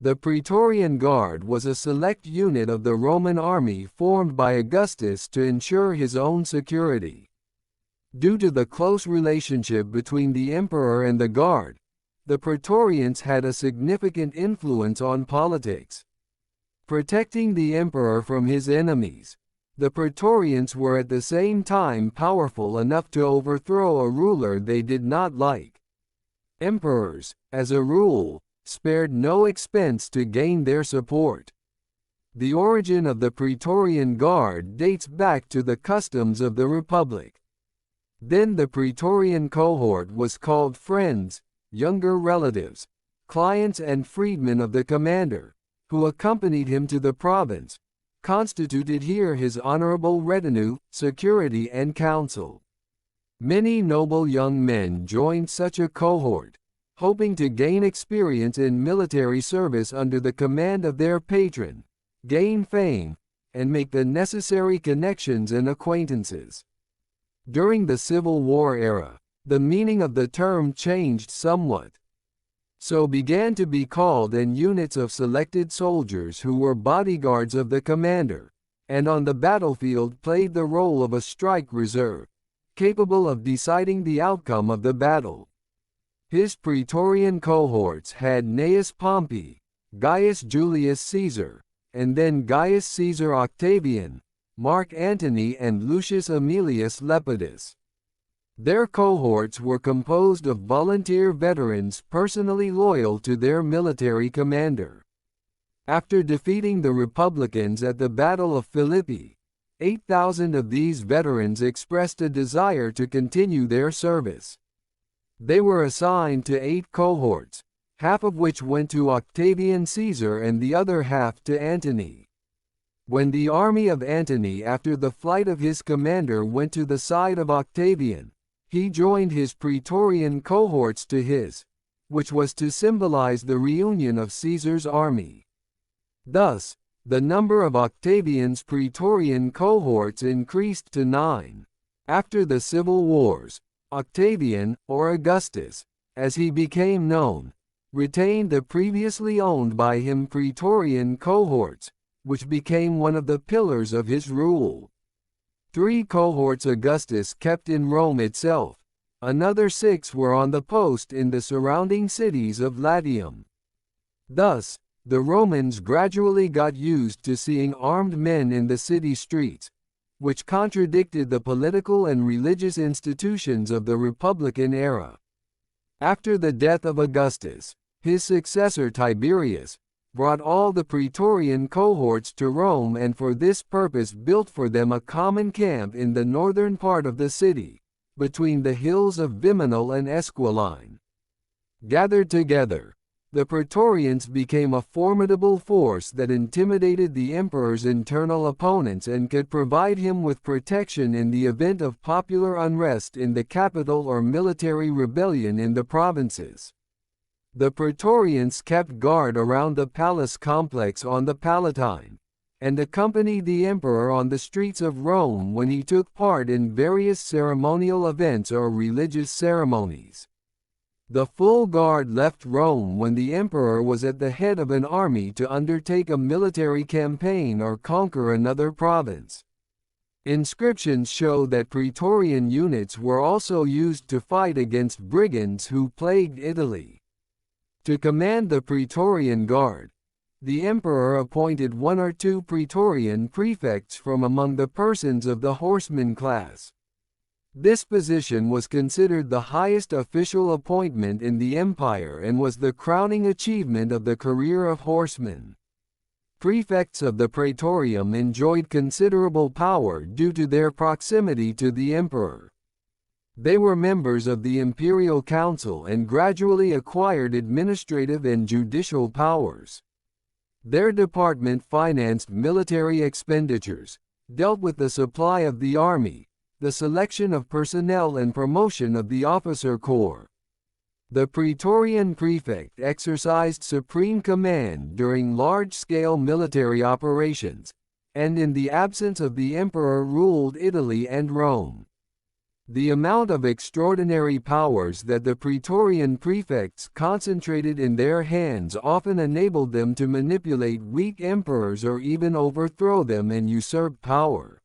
The Praetorian Guard was a select unit of the Roman army formed by Augustus to ensure his own security. Due to the close relationship between the emperor and the guard, the Praetorians had a significant influence on politics. Protecting the emperor from his enemies, the Praetorians were at the same time powerful enough to overthrow a ruler they did not like. Emperors, as a rule, spared no expense to gain their support. The origin of the Praetorian Guard dates back to the customs of the Republic. Then the Praetorian cohort was called friends, younger relatives, clients and freedmen of the commander, who accompanied him to the province, constituted here his honorable retinue, security and counsel. Many noble young men joined such a cohort, hoping to gain experience in military service under the command of their patron, gain fame, and make the necessary connections and acquaintances. During the Civil War era, the meaning of the term changed somewhat. So began to be called in units of selected soldiers who were bodyguards of the commander, and on the battlefield played the role of a strike reserve, capable of deciding the outcome of the battle. His Praetorian cohorts had Gnaeus Pompey, Gaius Julius Caesar, and then Gaius Caesar Octavian, Mark Antony and Lucius Aemilius Lepidus. Their cohorts were composed of volunteer veterans personally loyal to their military commander. After defeating the Republicans at the Battle of Philippi, 8,000 of these veterans expressed a desire to continue their service. They were assigned to 8 cohorts, half of which went to Octavian Caesar and the other half to Antony. When the army of Antony after the flight of his commander went to the side of Octavian, he joined his Praetorian cohorts to his, which was to symbolize the reunion of Caesar's army. Thus, the number of Octavian's Praetorian cohorts increased to 9. After the civil wars, Octavian, or Augustus, as he became known, retained the previously owned by him Praetorian cohorts, which became one of the pillars of his rule. 3 cohorts Augustus kept in Rome itself, another 6 were on the post in the surrounding cities of Latium. Thus, the Romans gradually got used to seeing armed men in the city streets, which contradicted the political and religious institutions of the Republican era. After the death of Augustus, his successor Tiberius brought all the Praetorian cohorts to Rome and for this purpose built for them a common camp in the northern part of the city, between the hills of Viminal and Esquiline. Gathered together, the Praetorians became a formidable force that intimidated the emperor's internal opponents and could provide him with protection in the event of popular unrest in the capital or military rebellion in the provinces. The Praetorians kept guard around the palace complex on the Palatine, and accompanied the emperor on the streets of Rome when he took part in various ceremonial events or religious ceremonies. The full guard left Rome when the emperor was at the head of an army to undertake a military campaign or conquer another province. Inscriptions show that Praetorian units were also used to fight against brigands who plagued Italy. To command the Praetorian Guard, the emperor appointed 1 or 2 Praetorian prefects from among the persons of the horseman class. This position was considered the highest official appointment in the empire and was the crowning achievement of the career of horsemen. Prefects of the Praetorium enjoyed considerable power due to their proximity to the emperor. They were members of the imperial council and gradually acquired administrative and judicial powers. Their department financed military expenditures, dealt with the supply of the army, the selection of personnel and promotion of the officer corps. The Praetorian prefect exercised supreme command during large-scale military operations, and in the absence of the emperor ruled Italy and Rome. The amount of extraordinary powers that the Praetorian prefects concentrated in their hands often enabled them to manipulate weak emperors or even overthrow them and usurp power.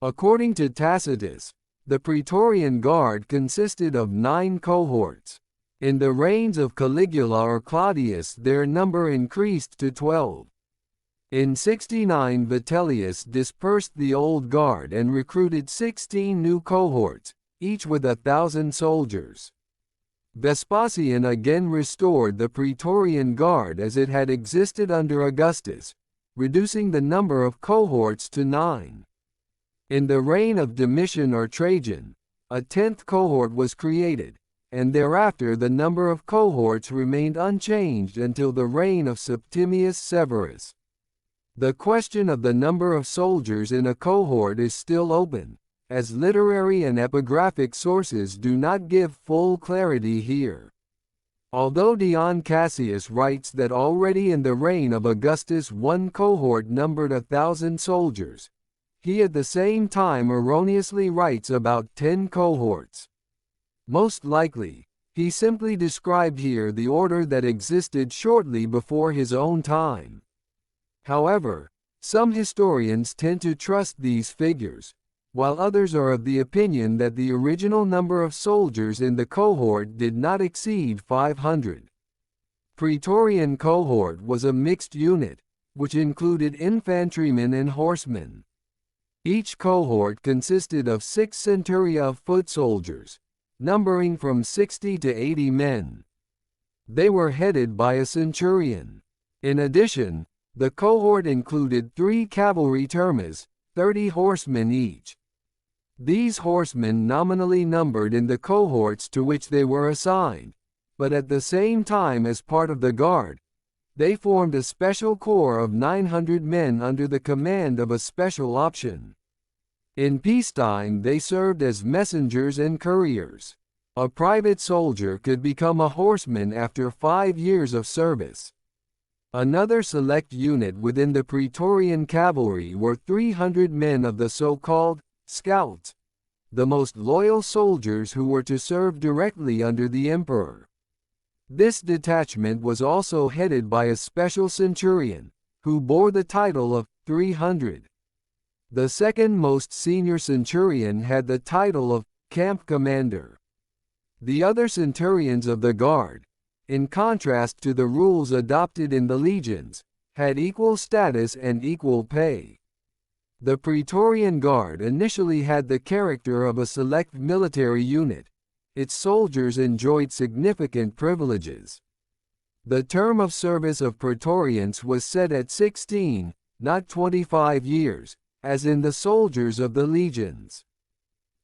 According to Tacitus, the Praetorian Guard consisted of 9 cohorts. In the reigns of Caligula or Claudius, their number increased to 12. In 69, Vitellius dispersed the old guard and recruited 16 new cohorts, each with 1,000 soldiers. Vespasian again restored the Praetorian Guard as it had existed under Augustus, reducing the number of cohorts to 9. In the reign of Domitian or Trajan, a 10th cohort was created, and thereafter the number of cohorts remained unchanged until the reign of Septimius Severus. The question of the number of soldiers in a cohort is still open, as literary and epigraphic sources do not give full clarity here. Although Dion Cassius writes that already in the reign of Augustus one cohort numbered 1,000 soldiers, he at the same time erroneously writes about 10 cohorts. Most likely, he simply described here the order that existed shortly before his own time. However, some historians tend to trust these figures, while others are of the opinion that the original number of soldiers in the cohort did not exceed 500. Praetorian cohort was a mixed unit, which included infantrymen and horsemen. Each cohort consisted of 6 centuria of foot soldiers, numbering from 60 to 80 men. They were headed by a centurion. In addition, the cohort included 3 cavalry termes, 30 horsemen each. These horsemen nominally numbered in the cohorts to which they were assigned, but at the same time as part of the guard, they formed a special corps of 900 men under the command of a special option. In peacetime they served as messengers and couriers. A private soldier could become a horseman after 5 years of service. Another select unit within the Praetorian cavalry were 300 men of the so-called scouts, the most loyal soldiers who were to serve directly under the emperor. This detachment was also headed by a special centurion, who bore the title of 300. The second most senior centurion had the title of camp commander. The other centurions of the guard, in contrast to the rules adopted in the legions, had equal status and equal pay. The Praetorian Guard initially had the character of a select military unit. Its soldiers enjoyed significant privileges. The term of service of praetorians was set at 16, not 25 years, as in the soldiers of the legions.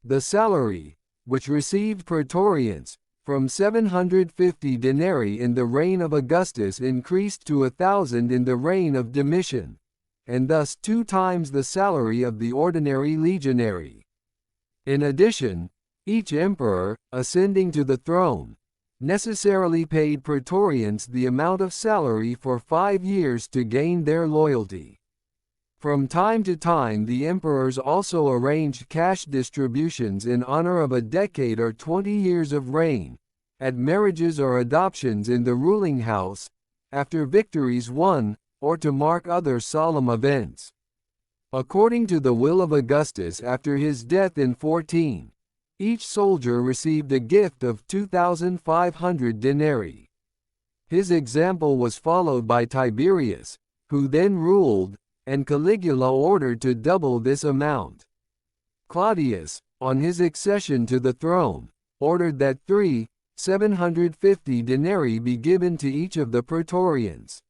The salary, which received praetorians, from 750 denarii in the reign of Augustus increased to 1,000 in the reign of Domitian, and thus 2 times the salary of the ordinary legionary. In addition, each emperor, ascending to the throne, necessarily paid praetorians the amount of salary for 5 years to gain their loyalty. From time to time the emperors also arranged cash distributions in honor of a decade or 20 years of reign, at marriages or adoptions in the ruling house, after victories won, or to mark other solemn events. According to the will of Augustus after his death in 14, each soldier received a gift of 2,500 denarii. His example was followed by Tiberius, who then ruled, and Caligula ordered to double this amount. Claudius, on his accession to the throne, ordered that 750 denarii be given to each of the praetorians.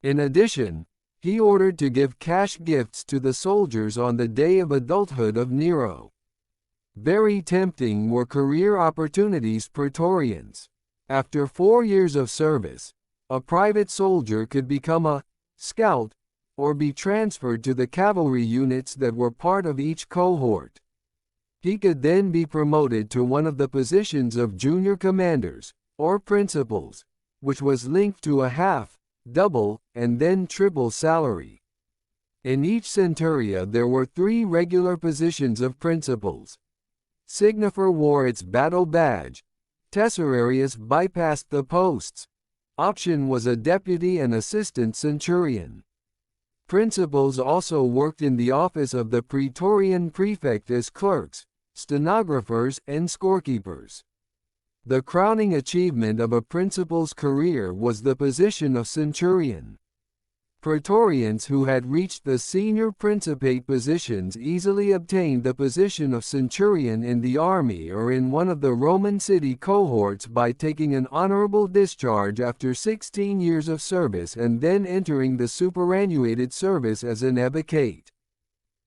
In addition, he ordered to give cash gifts to the soldiers on the day of adulthood of Nero. Very tempting were career opportunities praetorians. After 4 years of service, a private soldier could become a scout, or be transferred to the cavalry units that were part of each cohort. He could then be promoted to one of the positions of junior commanders, or principals, which was linked to a half, double, and then triple salary. In each centuria there were 3 regular positions of principals. Signifer wore its battle badge. Tesserarius bypassed the posts. Option was a deputy and assistant centurion. Principals also worked in the office of the Praetorian prefect as clerks, stenographers, and scorekeepers. The crowning achievement of a principal's career was the position of centurion. Praetorians who had reached the senior principate positions easily obtained the position of centurion in the army or in one of the Roman city cohorts by taking an honorable discharge after 16 years of service and then entering the superannuated service as an ebicate.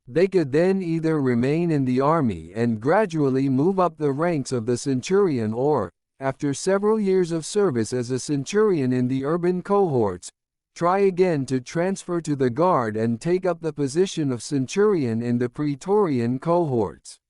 They could then either remain in the army and gradually move up the ranks of the centurion or, after several years of service as a centurion in the urban cohorts, try again to transfer to the guard and take up the position of centurion in the Praetorian cohorts.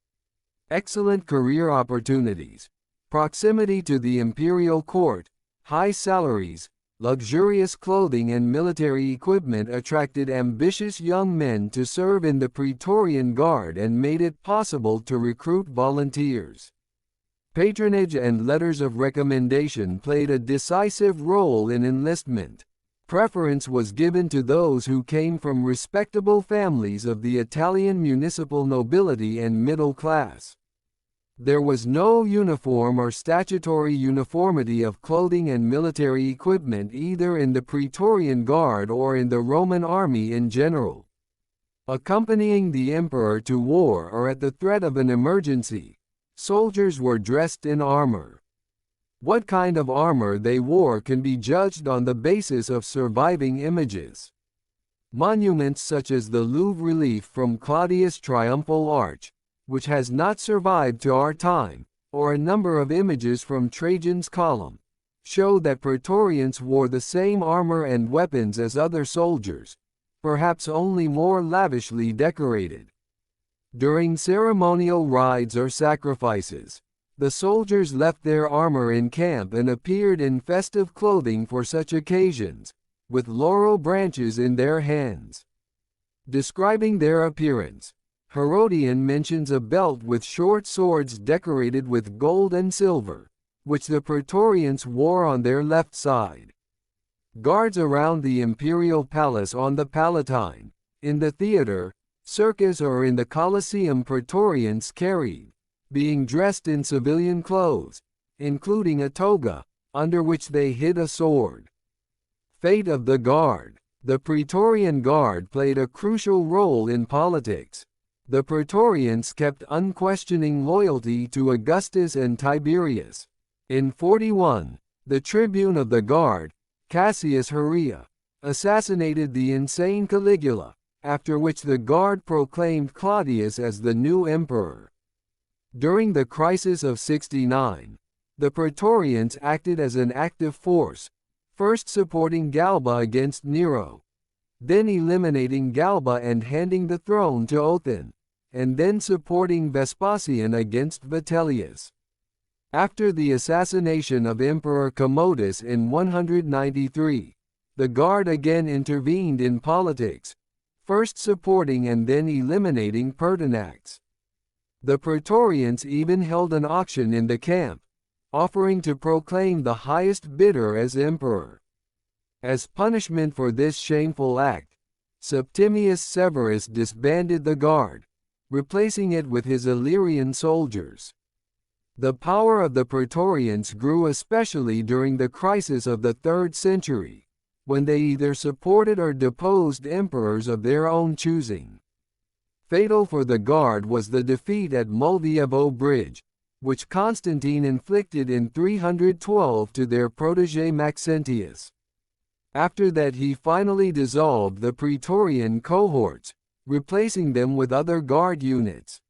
Excellent career opportunities, proximity to the imperial court, high salaries, luxurious clothing and military equipment attracted ambitious young men to serve in the Praetorian Guard and made it possible to recruit volunteers. Patronage and letters of recommendation played a decisive role in enlistment. Preference was given to those who came from respectable families of the Italian municipal nobility and middle class. There was no uniform or statutory uniformity of clothing and military equipment either in the Praetorian Guard or in the Roman army in general. Accompanying the emperor to war or at the threat of an emergency, soldiers were dressed in armor. What kind of armor they wore can be judged on the basis of surviving images. Monuments such as the Louvre relief from Claudius' Triumphal Arch, which has not survived to our time, or a number of images from Trajan's Column, show that Praetorians wore the same armor and weapons as other soldiers, perhaps only more lavishly decorated. During ceremonial rides or sacrifices, the soldiers left their armor in camp and appeared in festive clothing for such occasions, with laurel branches in their hands. Describing their appearance, Herodian mentions a belt with short swords decorated with gold and silver, which the Praetorians wore on their left side. Guards around the imperial palace on the Palatine, in the theater, circus or in the Colosseum Praetorians carried, being dressed in civilian clothes, including a toga, under which they hid a sword. Fate of the Guard. The Praetorian Guard played a crucial role in politics. The Praetorians kept unquestioning loyalty to Augustus and Tiberius. In 41, the tribune of the Guard, Cassius Haria, assassinated the insane Caligula, after which the Guard proclaimed Claudius as the new emperor. During the crisis of 69, the Praetorians acted as an active force, first supporting Galba against Nero, then eliminating Galba and handing the throne to Othin, and then supporting Vespasian against Vitellius. After the assassination of Emperor Commodus in 193, the Guard again intervened in politics, first supporting and then eliminating Pertinax. The Praetorians even held an auction in the camp, offering to proclaim the highest bidder as emperor. As punishment for this shameful act, Septimius Severus disbanded the Guard, replacing it with his Illyrian soldiers. The power of the Praetorians grew especially during the crisis of the 3rd century, when they either supported or deposed emperors of their own choosing. Fatal for the Guard was the defeat at Mulvievo Bridge, which Constantine inflicted in 312 to their protege Maxentius. After that he finally dissolved the Praetorian cohorts, replacing them with other Guard units.